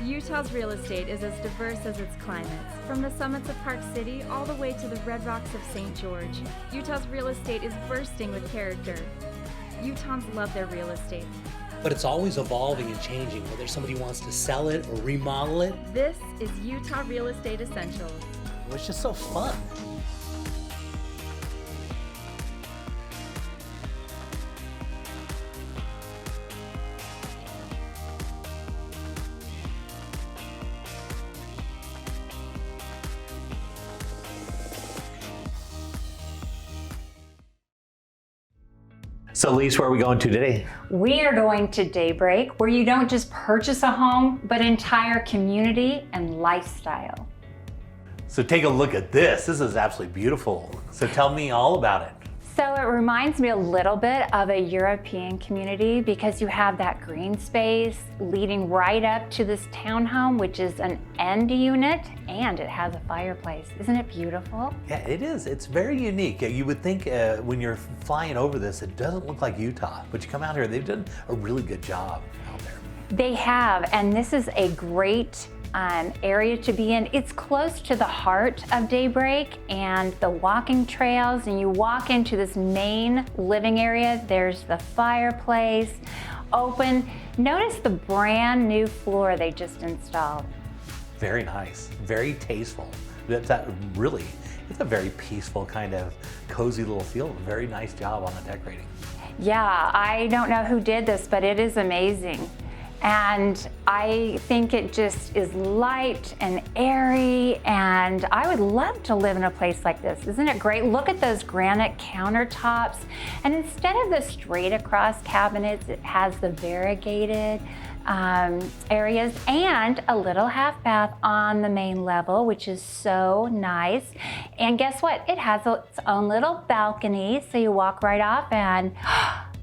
Utah's real estate is as diverse as its climates. From the summits of Park City all the way to the red rocks of St. George, Utah's real estate is bursting with character. Utahns love their real estate. But it's always evolving and changing, whether somebody wants to sell it or remodel it. This is Utah Real Estate Essentials. It's just so fun. So Lise, where are we going to today? We are going to Daybreak, where you don't just purchase a home, but entire community and lifestyle. So take a look at this. This is absolutely beautiful. So tell me all about it. So it reminds me a little bit of a European community because you have that green space leading right up to this townhome, which is an end unit, and it has a fireplace. Isn't it beautiful? Yeah, it is. It's very unique. You would think when you're flying over this, it doesn't look like Utah, but you come out here, they've done a really good job out there. They have, and this is a great area to be in. It's close to the heart of Daybreak and the walking trails, and you walk into this main living area. There's the fireplace open. Notice the brand new floor they just installed. Very nice, very tasteful. It's a very peaceful kind of cozy little feel. Very nice job on the decorating. Yeah, I don't know who did this, but it is amazing. And I think it just is light and airy, and I would love to live in a place like this. Isn't it great? Look at those granite countertops. And instead of the straight across cabinets, it has the variegated areas and a little half bath on the main level, which is so nice. And guess what? It has its own little balcony, so you walk right off and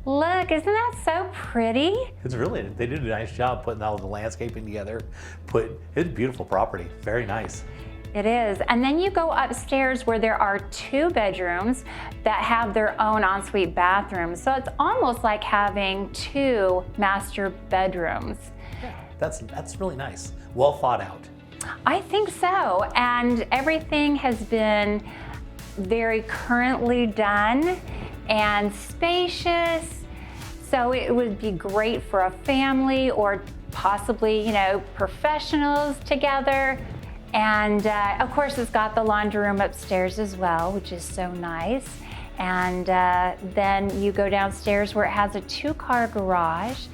look, isn't that so pretty? It's really, they did a nice job putting all the landscaping together. It's beautiful property, very nice. It is. And then you go upstairs where there are 2 bedrooms that have their own ensuite bathrooms. So it's almost like having 2 master bedrooms. Yeah, that's really nice. Well thought out. I think so. And everything has been very currently done and spacious. So it would be great for a family or possibly, professionals together. And of course, it's got the laundry room upstairs as well, which is so nice. And then you go downstairs where it has a 2-car garage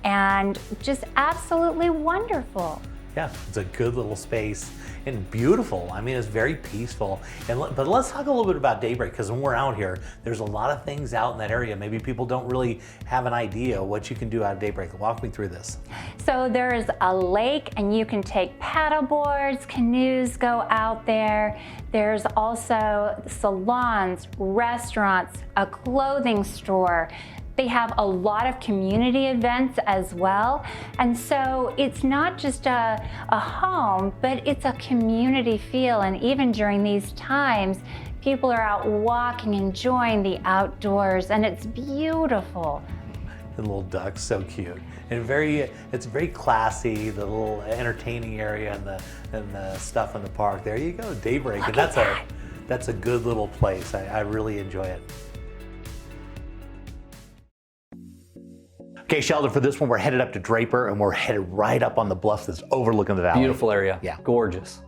and just absolutely wonderful. Yeah, it's a good little space and beautiful. I mean, it's very peaceful. But let's talk a little bit about Daybreak, because when we're out here, there's a lot of things out in that area. Maybe people don't really have an idea what you can do out of Daybreak. Walk me through this. So there is a lake, and you can take paddle boards, canoes go out there. There's also salons, restaurants, a clothing store. They have a lot of community events as well. And so it's not just a home, but it's a community feel. And even during these times, people are out walking, enjoying the outdoors, and it's beautiful. The little ducks, so cute. And it's very classy, the little entertaining area and the stuff in the park. There you go, Daybreak. Look And at that's a good little place. I really enjoy it. Okay, Sheldon, for this one, we're headed up to Draper, and we're headed right up on the bluff that's overlooking the valley. Beautiful area. Yeah. Gorgeous.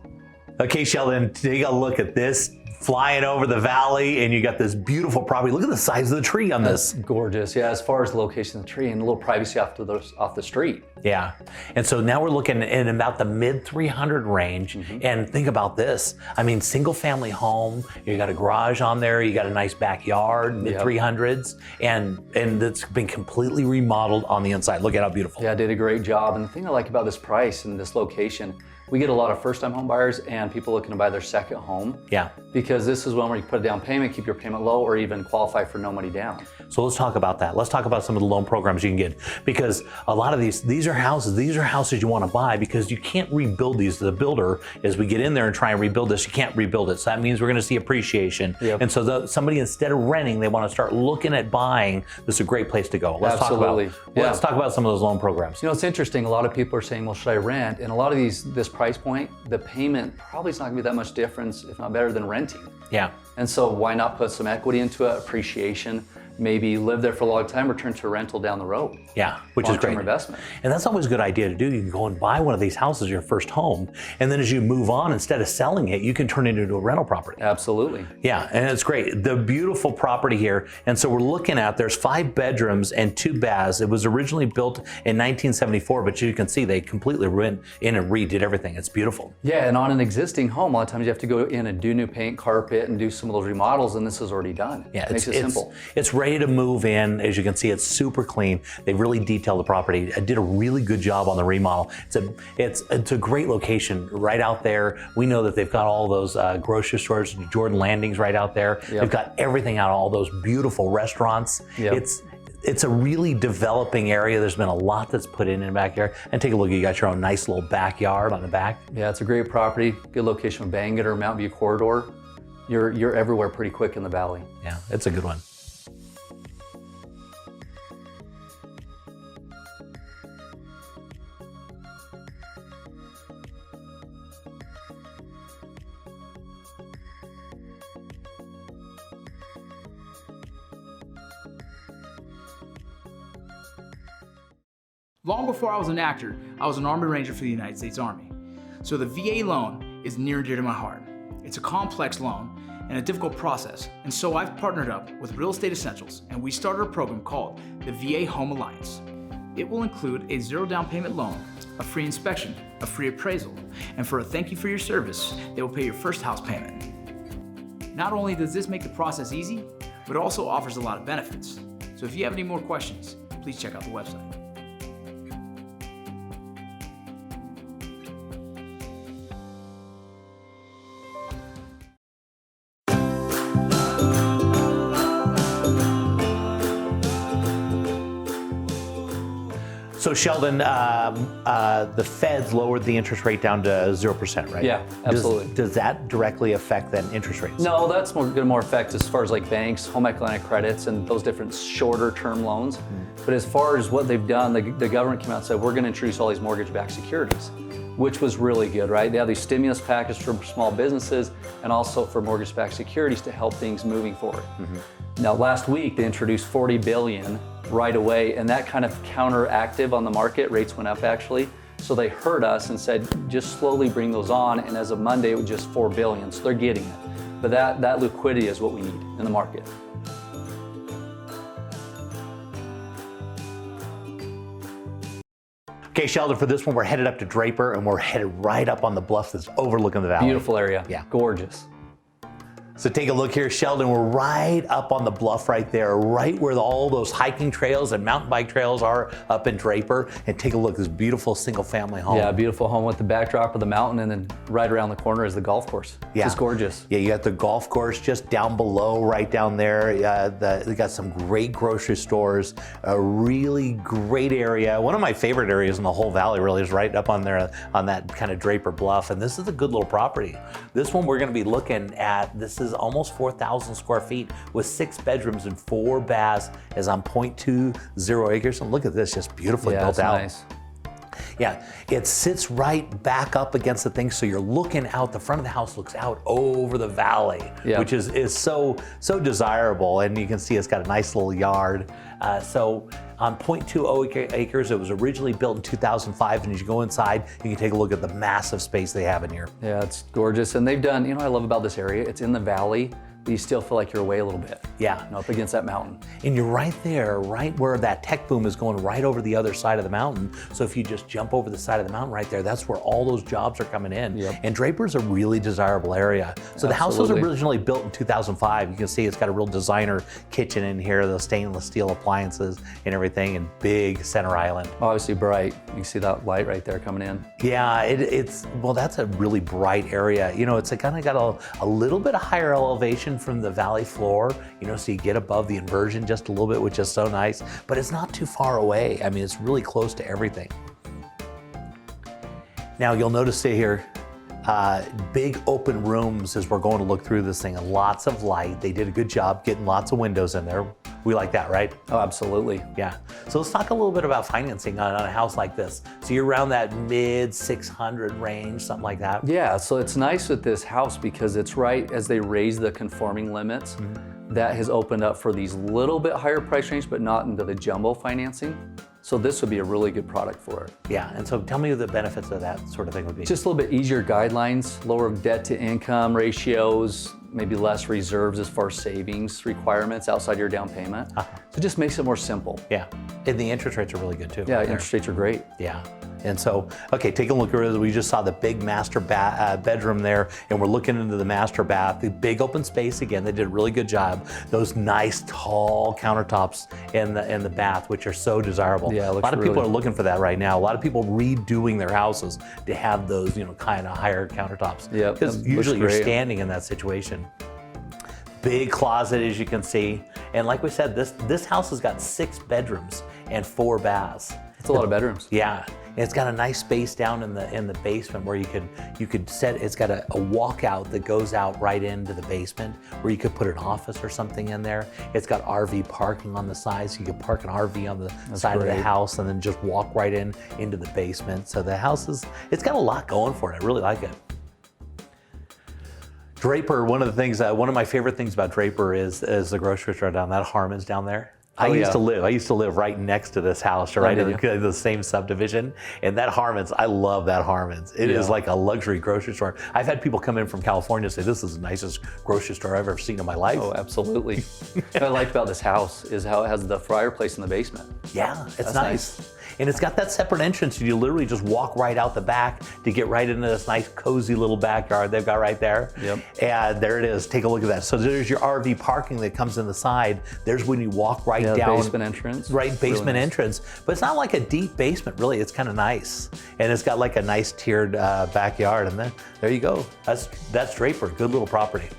Okay, Sheldon, take a look at this. Flying over the valley, and you got this beautiful property. Look at the size of the tree on this. That's gorgeous. Yeah, as far as the location of the tree and a little privacy off the street. Yeah, and so now we're looking in about the mid 300 range. And think about this. I mean, single family home. You got a garage on there. You got a nice backyard, mid 300s, and it's been completely remodeled on the inside. Look at how beautiful. Yeah, did a great job. And the thing I like about this price and this location, We get a lot of first-time home buyers and people looking to buy their second home. Yeah. Because this is one where you put a down payment, keep your payment low, or even qualify for no money down. So let's talk about that. Let's talk about some of the loan programs you can get, because a lot of these are houses you want to buy, because you can't rebuild these. The builder, as we get in there and try and rebuild this, you can't rebuild it. So that means we're going to see appreciation. Yep. And so somebody, instead of renting, they want to start looking at buying. This is a great place to go. Absolutely. Let's talk about some of those loan programs. You know, it's interesting. A lot of people are saying, well, should I rent? And a lot of this price point, the payment probably is not going to be that much difference, if not better, than renting. Yeah. And so why not put some equity into it, appreciation, maybe live there for a long time or turn to a rental down the road? Yeah, which is Long-term great. investment. And that's always a good idea to do. You can go and buy one of these houses, your first home, and then as you move on, instead of selling it, you can turn it into a rental property. Absolutely. Yeah, and it's great. The beautiful property here. And so we're looking at, there's 5 bedrooms and 2 baths. It was originally built in 1974, but you can see they completely went in and redid everything. It's beautiful. Yeah, and on an existing home, a lot of times you have to go in and do new paint, carpet, and do some of those remodels, and this is already done. Yeah, Makes it simple. It's ready to move in. As you can see, it's super clean. They really detailed the property. I did a really good job on the remodel. It's a great location right out there. We know that they've got all those grocery stores, Jordan Landings right out there. Yep. They've got everything out, all those beautiful restaurants. Yep. It's a really developing area. There's been a lot that's put in the backyard. And take a look, you got your own nice little backyard on the back. Yeah, it's a great property. Good location with Bangor or Mountain View corridor. You're everywhere pretty quick in the valley. Yeah, it's a good one. Long before I was an actor, I was an Army Ranger for the United States Army. So the VA loan is near and dear to my heart. It's a complex loan and a difficult process, and so I've partnered up with Real Estate Essentials, and we started a program called the VA Home Alliance. It will include a 0 down payment loan, a free inspection, a free appraisal, and for a thank you for your service, they will pay your first house payment. Not only does this make the process easy, but it also offers a lot of benefits. So if you have any more questions, please check out the website. So Sheldon, the feds lowered the interest rate down to 0%, right? Yeah, absolutely. Does that directly affect then interest rates? No, that's more affect as far as like banks, home economic credits, and those different shorter term loans. But as far as what they've done, the government came out and said, we're going to introduce all these mortgage-backed securities, which was really good, right? They have these stimulus packages for small businesses and also for mortgage-backed securities to help things moving forward. Now, last week, they introduced $40 billion right away, and that kind of counteractive on the market. Rates went up, actually. So they heard us and said, just slowly bring those on, and as of Monday, it was just $4 billion, so they're getting it. But that liquidity is what we need in the market. Okay, Sheldon, for this one, we're headed up to Draper, and we're headed right up on the bluff that's overlooking the valley. Beautiful area. Yeah. Gorgeous. So take a look here, Sheldon. We're right up on the bluff right there, right where all those hiking trails and mountain bike trails are up in Draper. And take a look, this beautiful single family home. Yeah, beautiful home with the backdrop of the mountain, and then right around the corner is the golf course. Yeah. It's gorgeous. Yeah, you got the golf course just down below, right down there. They got some great grocery stores, a really great area. One of my favorite areas in the whole valley really is right up on there on that kind of Draper bluff. And this is a good little property. This one we're gonna be looking at, this is almost 4,000 square feet with 6 bedrooms and 4 baths, is on 0.20 acres. And look at this, just beautifully built it's out. Nice. Yeah, it sits right back up against the thing, so you're looking out. The front of the house looks out over the valley, which is so desirable. And you can see it's got a nice little yard. So on 0.20 acres, it was originally built in 2005. And as you go inside, you can take a look at the massive space they have in here. Yeah, it's gorgeous. And they've done, you know what I love about this area? It's in the valley, but you still feel like you're away a little bit. Yeah. Up against that mountain. And you're right there, right where that tech boom is going right over the other side of the mountain. So if you just jump over the side of the mountain right there, that's where all those jobs are coming in. Yep. And Draper's a really desirable area. So the house was Absolutely. originally built in 2005. You can see it's got a real designer kitchen in here, the stainless steel appliances and everything, and big center island. Obviously bright. You can see that light right there coming in. Yeah, well, that's a really bright area. You know, it's kind of got a little bit of higher elevation from the valley floor, you know, so you get above the inversion just a little bit, which is so nice, but it's not too far away. I mean, it's really close to everything. Now, you'll notice here, big open rooms as we're going to look through this thing, and lots of light. They did a good job getting lots of windows in there. We like that, right? Oh, absolutely. Yeah. So let's talk a little bit about financing on a house like this. So you're around that mid 600 range, something like that. Yeah, so it's nice with this house because it's right as they raise the conforming limits. That has opened up for these little bit higher price range, but not into the jumbo financing. So this would be a really good product for it. Yeah, and so tell me what the benefits of that sort of thing would be. Just a little bit easier guidelines, lower debt to income ratios, maybe less reserves as far as savings requirements outside your down payment. So it just makes it more simple. Yeah, and the interest rates are really good too. Yeah, right there. interest rates are great. Yeah. And so, okay, take a look at it. We just saw the big master bedroom there, and we're looking into the master bath. The big open space again. They did a really good job. Those nice tall countertops in the bath, which are so desirable. Yeah, it a looks lot of people really- are looking for that right now. A lot of people redoing their houses to have those, you know, kind of higher countertops. Yep, Because that looks usually you're great. standing in that situation. Big closet, as you can see, and like we said, this house has got 6 bedrooms and 4 baths. It's a lot of bedrooms. Yeah, and it's got a nice space down in the basement where you could set. It's got a walkout that goes out right into the basement where you could put an office or something in there. It's got RV parking on the side, so you could park an RV on the side of the great. house and then just walk right into the basement. So the house it's got a lot going for it. I really like it. Draper, one of my favorite things about Draper is the grocery store down that Harmon's down there. I Oh, used yeah. to live right next to this house, right in the same subdivision. And that Harmon's, I love that Harmon's. It is Yeah. like a luxury grocery store. I've had people come in from California and say, this is the nicest grocery store I've ever seen in my life. Oh, absolutely. What I like about this house is how it has the fireplace in the basement. Yeah, it's That's nice. And it's got that separate entrance. You literally just walk right out the back to get right into this nice, cozy little backyard they've got right there. Yep. And there it is. Take a look at that. So there's your RV parking that comes in the side. There's when you walk right Yeah, down. basement entrance. Right, Really basement nice. entrance. But it's not like a deep basement, really. It's kind of nice. And it's got like a nice tiered backyard. And then there you go. That's Draper. Good little property.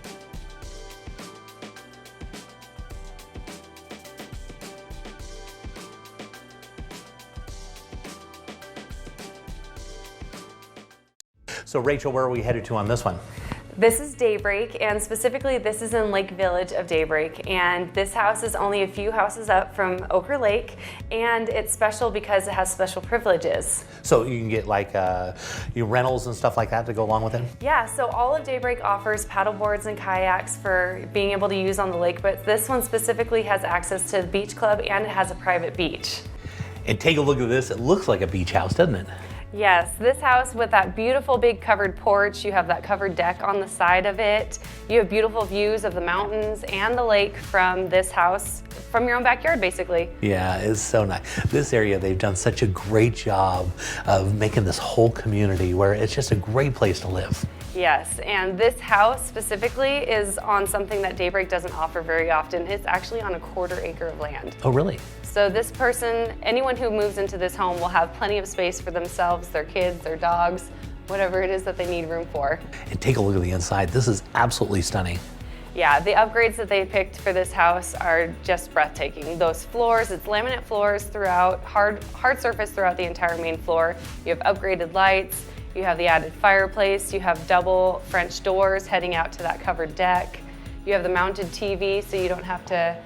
So Rachel, where are we headed to on this one? This is Daybreak, and specifically this is in Lake Village of Daybreak, and this house is only a few houses up from Ochre Lake, and it's special because it has special privileges. So you can get like rentals and stuff like that to go along with it? Yeah, so all of Daybreak offers paddle boards and kayaks for being able to use on the lake, but this one specifically has access to the beach club and it has a private beach. And take a look at this. It looks like a beach house, doesn't it? Yes, this house with that beautiful big covered porch, you have that covered deck on the side of it. You have beautiful views of the mountains and the lake from this house, from your own backyard basically. Yeah, it's so nice. This area, they've done such a great job of making this whole community where it's just a great place to live. Yes, and this house specifically is on something that Daybreak doesn't offer very often. It's actually on a 1/4 acre of land. Oh, really? So this person, anyone who moves into this home will have plenty of space for themselves, their kids, their dogs, whatever it is that they need room for. And take a look at the inside. This is absolutely stunning. Yeah, the upgrades that they picked for this house are just breathtaking. Those floors, it's laminate floors throughout, hard surface throughout the entire main floor. You have upgraded lights, you have the added fireplace, you have double French doors heading out to that covered deck. You have the mounted TV so you don't have to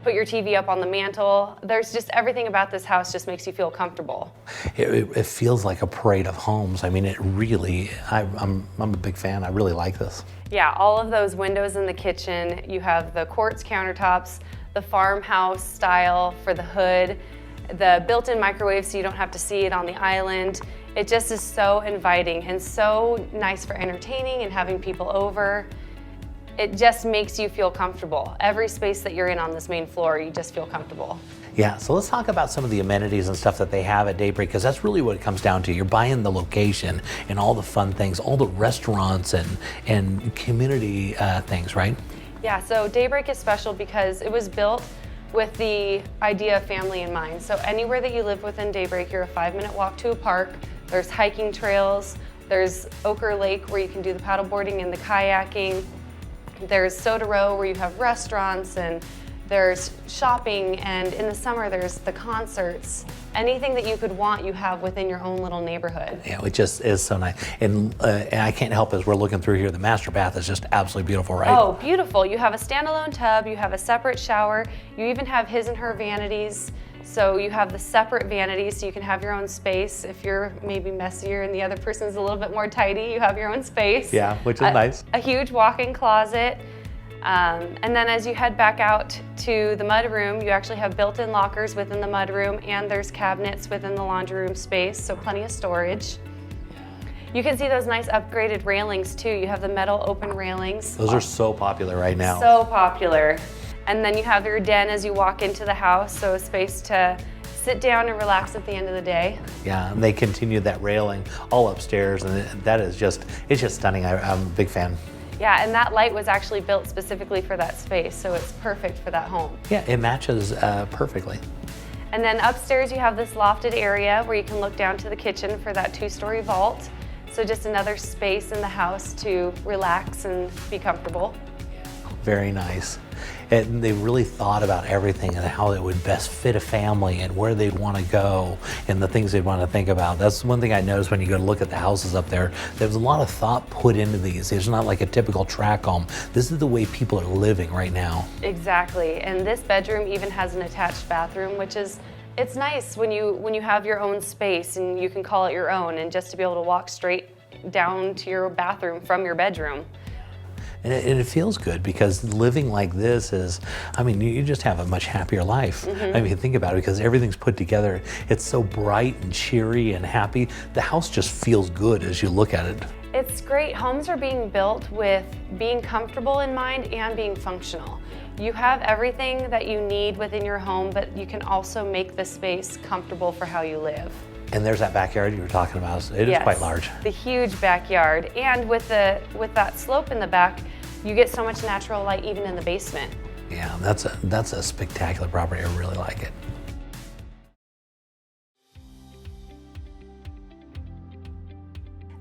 put your TV up on the mantle. There's just everything about this house just makes you feel comfortable. It feels like a parade of homes. I mean, it really, I'm a big fan. I really like this. Yeah, all of those windows in the kitchen, you have the quartz countertops, the farmhouse style for the hood, the built-in microwave so you don't have to see it on the island. It just is so inviting and so nice for entertaining and having people over. it just makes you feel comfortable. Every space that you're in on this main floor, you just feel comfortable. Yeah, so let's talk about some of the amenities and stuff that they have at Daybreak, because that's really what it comes down to. You're buying the location and all the fun things, all the restaurants and community things, right? Yeah, so Daybreak is special because it was built with the idea of family in mind. So anywhere that you live within Daybreak, you're a 5-minute walk to a park. There's hiking trails. There's Ochre Lake where you can do the paddleboarding and the kayaking. There's Soda Row where you have restaurants, and there's shopping, and in the summer there's the concerts. Anything that you could want, you have within your own little neighborhood. Yeah, it just is so nice. And I can't help as we're looking through here, the master bath is just absolutely beautiful, right? Oh, beautiful. You have a standalone tub, you have a separate shower, you even have his and her vanities. So you have the separate vanities so you can have your own space. If you're maybe messier and the other person's a little bit more tidy, you have your own space. Yeah, which is nice. A huge walk-in closet. And then as you head back out to the mudroom, you actually have built-in lockers within the mudroom, and there's cabinets within the laundry room space, so plenty of storage. You can see those nice upgraded railings too. You have the metal open railings. Those are so popular right now. So popular. And then you have your den as you walk into the house, so a space to sit down and relax at the end of the day. Yeah, and they continued that railing all upstairs, and that is just, it's just stunning. I'm a big fan. Yeah, and that light was actually built specifically for that space, so it's perfect for that home. Yeah, it matches perfectly. And then upstairs you have this lofted area where you can look down to the kitchen for that 2-story vault. So just another space in the house to relax and be comfortable. Very nice. And they really thought about everything and how it would best fit a family and where they'd want to go and the things they'd want to think about. That's one thing I noticed when you go to look at the houses up there. There's a lot of thought put into these. It's not like a typical tract home. This is the way people are living right now. Exactly. And this bedroom even has an attached bathroom, which is, it's nice when you have your own space and you can call it your own, and just to be able to walk straight down to your bathroom from your bedroom. And it feels good because living like this is, I mean, you just have a much happier life. Mm-hmm. I mean, think about it, because everything's put together. It's so bright and cheery and happy. The house just feels good as you look at it. It's great. Homes are being built with being comfortable in mind and being functional. You have everything that you need within your home, but you can also make the space comfortable for how you live. And there's that backyard you were talking about. It is quite large. The huge backyard, and with that slope in the back, you get so much natural light even in the basement. Yeah, that's a spectacular property. I really like it.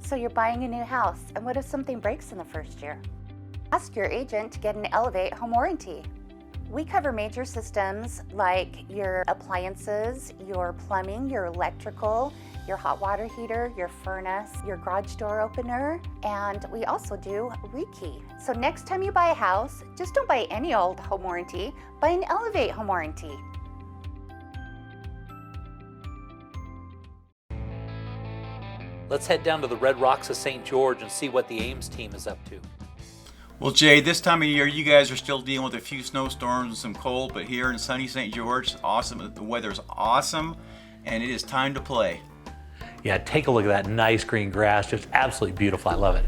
So you're buying a new house, and what if something breaks in the first year? Ask your agent to get an Elevate home warranty. We cover major systems like your appliances, your plumbing, your electrical, your hot water heater, your furnace, your garage door opener, and we also do rekey. So next time you buy a house, just don't buy any old home warranty, buy an Elevate home warranty. Let's head down to the Red Rocks of St. George and see what the Ames team is up to. Well, Jay, this time of year, you guys are still dealing with a few snowstorms and some cold, but here in sunny St. George, it's awesome. The weather's awesome, and it is time to play. Yeah, take a look at that nice green grass. Just absolutely beautiful. I love it.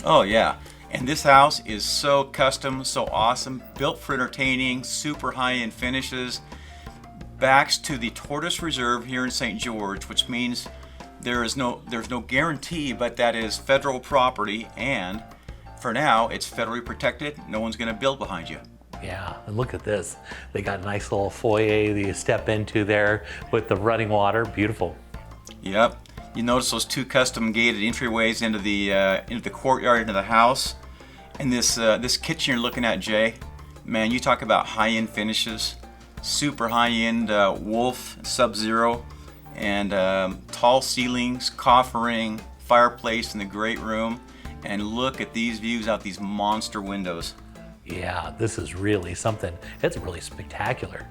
Oh, yeah. And this house is so custom, so awesome, built for entertaining, super high-end finishes, backs to the Tortoise Reserve here in St. George, which means there's no guarantee, but that is federal property, and for now, it's federally protected. No one's going to build behind you. Yeah, and look at this. They got a nice little foyer that you step into there with the running water. Beautiful. Yep. You notice those two custom gated entryways into the courtyard, into the house. And this kitchen you're looking at, Jay, man, you talk about high-end finishes, super high-end Wolf Sub-Zero, and tall ceilings, coffering, fireplace in the great room. And look at these views out these monster windows. Yeah, this is really something. It's really spectacular.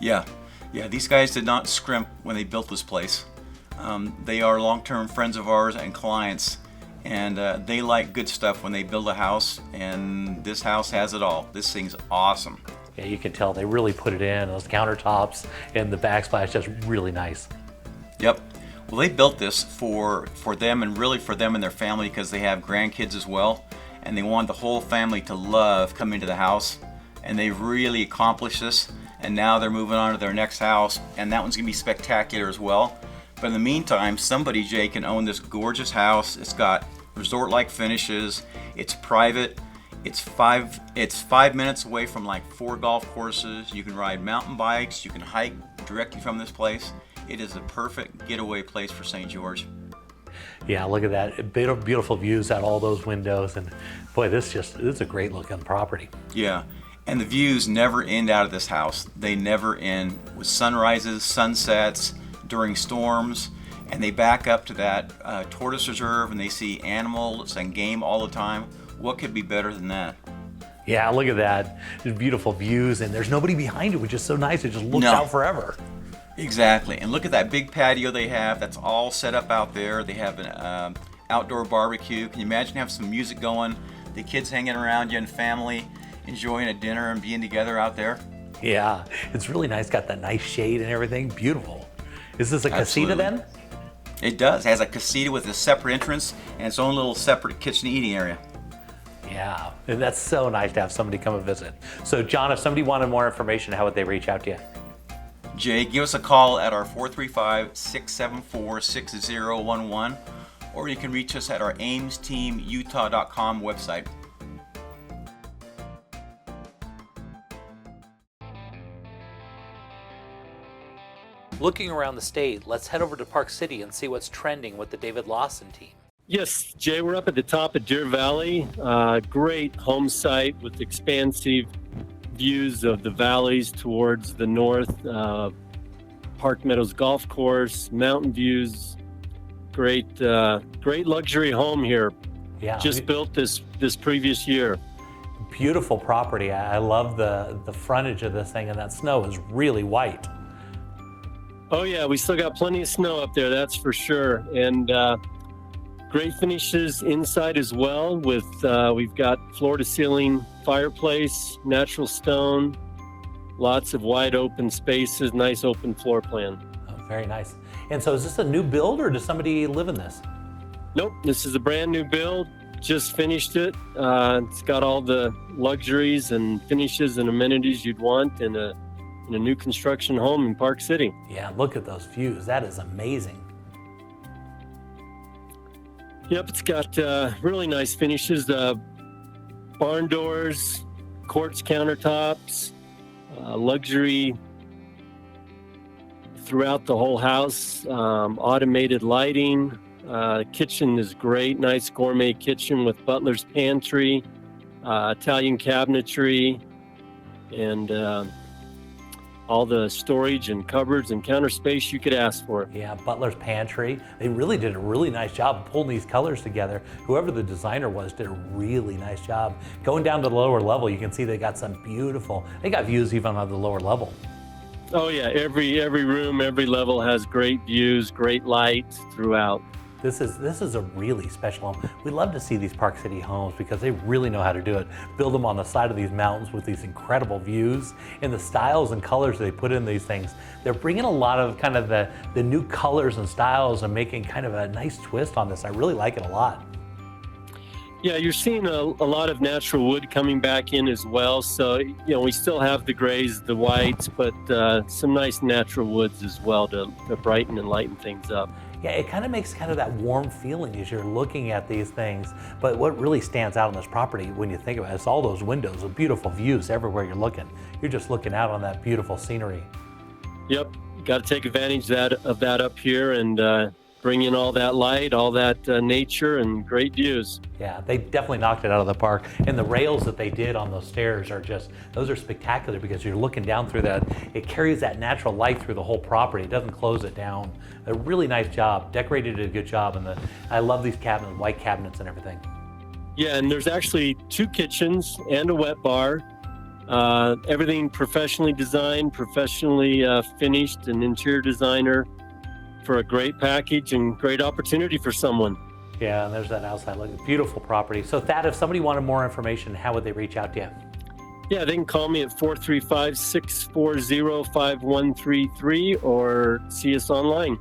Yeah, these guys did not scrimp when they built this place. They are long-term friends of ours and clients, and they like good stuff when they build a house, and this house has it all. This thing's awesome. Yeah, you can tell they really put it in. Those countertops and the backsplash, just really nice. Yep. Well, they built this for them, and really for them and their family, because they have grandkids as well. and they want the whole family to love coming to the house, and they really accomplished this, and now they're moving on to their next house, and that one's gonna be spectacular as well. But in the meantime, somebody, Jay, can own this gorgeous house. It's got resort-like finishes, it's private, it's 5 minutes away from like 4 golf courses. You can ride mountain bikes, you can hike directly from this place. It is the perfect getaway place for St. George. Yeah, look at that. Beautiful views out all those windows. And boy, this is a great looking property. Yeah, and the views never end out of this house. They never end, with sunrises, sunsets, during storms, and they back up to that tortoise reserve, and they see animals and game all the time. What could be better than that? Yeah, look at that. There's beautiful views, and there's nobody behind it, which is so nice. It just looks out forever. Exactly, and look at that big patio they have. That's all set up out there. They have an outdoor barbecue. Can you imagine having some music going, the kids hanging around you and family, enjoying a dinner and being together out there? Yeah, it's really nice. Got that nice shade and everything. Beautiful. Is this a Absolutely. casita then? It does. It has a casita with a separate entrance and its own little separate kitchen eating area. Yeah, and that's so nice to have somebody come and visit. So John, if somebody wanted more information, how would they reach out to you? Jay, give us a call at our 435-674-6011, or you can reach us at our AimsTeamUtah.com website. Looking around the state, let's head over to Park City and see what's trending with the David Lawson team. Yes, Jay, we're up at the top of Deer Valley. Great home site with expansive views of the valleys towards the north. Park Meadows Golf Course, mountain views. Great luxury home here. Yeah, Just built this previous year. Beautiful property. I love the frontage of this thing, and that snow is really white. Oh yeah, we still got plenty of snow up there, that's for sure. And great finishes inside as well. With we've got floor-to-ceiling fireplace, natural stone, lots of wide open spaces, nice open floor plan. Oh, very nice. And so is this a new build, or does somebody live in this? Nope, this is a brand new build. Just finished it. It's got all the luxuries and finishes and amenities you'd want in a new construction home in Park City. Yeah, look at those views. That is amazing. Yep, it's got really nice finishes. Barn doors, quartz countertops, luxury throughout the whole house, automated lighting. Kitchen is great, nice gourmet kitchen with butler's pantry, Italian cabinetry, and all the storage and cupboards and counter space you could ask for. Yeah, Butler's Pantry. They really did a really nice job pulling these colors together. Whoever the designer was did a really nice job. Going down to the lower level, you can see they got some beautiful, they got views even on the lower level. Oh yeah, every room, every level has great views, great light throughout. This is a really special home. We love to see these Park City homes because they really know how to do it. Build them on the side of these mountains with these incredible views, and the styles and colors they put in these things. They're bringing a lot of kind of the new colors and styles and making kind of a nice twist on this. I really like it a lot. Yeah, you're seeing a lot of natural wood coming back in as well. So, we still have the grays, the whites, but some nice natural woods as well to brighten and lighten things up. Yeah, it kind of makes kind of that warm feeling as you're looking at these things. But what really stands out on this property when you think about it is all those windows with beautiful views everywhere you're looking. You're just looking out on that beautiful scenery. Yep, got to take advantage of that up here and bring in all that light, all that nature and great views. Yeah, they definitely knocked it out of the park. And the rails that they did on those stairs are those are spectacular because you're looking down through that. It carries that natural light through the whole property. It doesn't close it down. A really nice job. Decorated did a good job. And I love these cabinets, white cabinets and everything. Yeah, and there's actually 2 kitchens and a wet bar. Everything professionally designed, professionally finished, an interior designer for a great package and great opportunity for someone. Yeah, and there's that outside look. Beautiful property. So Thad, if somebody wanted more information, how would they reach out to you? Yeah, they can call me at 435-640-5133 or see us online.